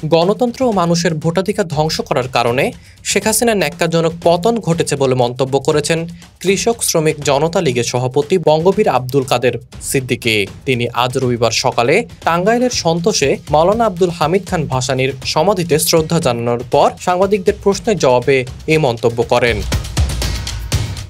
গণতন্ত্র ও মানুষের ভোটাধিকার ধ্বংস করার কারণে শেখ হাসিনার ন্যাক্কারজনক পতন ঘটেছে বলে মন্তব্য করেছেন কৃষক শ্রমিক জনতা লীগের সভাপতি বঙ্গবীর আব্দুল কাদের সিদ্দিকী। তিনি আজ রবিবার সকালে টাঙ্গাইলের সন্তোষে মাওলানা আব্দুল হামিদ খান ভাসানীর সমাধিতে শ্রদ্ধা জানানোর পর সাংবাদিকদের প্রশ্নের জবাবে এই মন্তব্য করেন।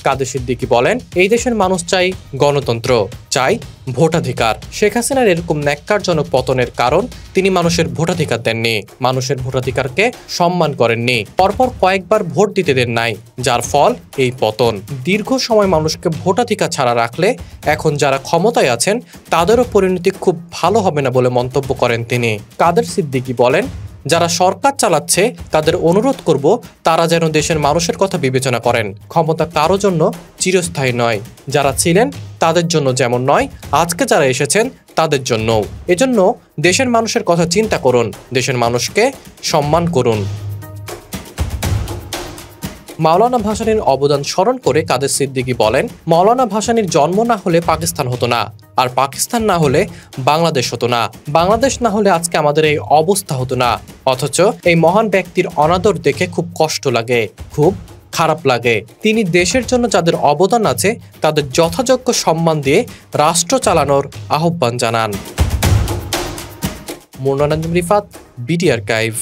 কাদের সিদ্দিকী বলেন, এই দেশের মানুষ চাই গণতন্ত্র, চাই ভোটাধিকার। শেখ হাসিনার এরকম ন্যাক্কারজনক পতনের কারণ তিনি মানুষের ভোটাধিকার দেননি, মানুষের ভোটাধিকারকে সম্মান করেননি, পরপর কয়েকবার ভোট দিতে দেন নাই, যার ফল এই পতন। দীর্ঘ সময় মানুষকে ভোটাধিকার ছাড়া রাখলে এখন যারা ক্ষমতায় আছেন তাদেরও পরিণতি খুব ভালো হবে না বলে মন্তব্য করেন তিনি। কাদের সিদ্দিকী বলেন, যারা সরকার চালাচ্ছে তাদের অনুরোধ করব তারা যেন দেশের মানুষের কথা বিবেচনা করেন। ক্ষমতা কারো জন্য চিরস্থায়ী নয়, যারা ছিলেন তাদের জন্য যেমন নয়, আজকে যারা এসেছেন তাদের জন্যও। এজন্য দেশের মানুষের কথা চিন্তা করুন, দেশের মানুষকে সম্মান করুন। মাওলানা ভাসানীর অবদান স্মরণ করে কাদের সিদ্দিকী বলেন, মাওলানা ভাসানীর জন্ম না হলে পাকিস্তান হতো না, আর পাকিস্তান না হলে বাংলাদেশ হতো না, বাংলাদেশ না হলে আজকে আমাদের এই অবস্থা হতো না। অথচ এই মহান ব্যক্তির অনাদর দেখে খুব কষ্ট লাগে, খুব খারাপ লাগে। তিনি দেশের জন্য যাদের অবদান আছে তাদের যথাযোগ্য সম্মান দিয়ে রাষ্ট্র চালানোর আহ্বান জানান। Munna Nazm Rifat, BD archive.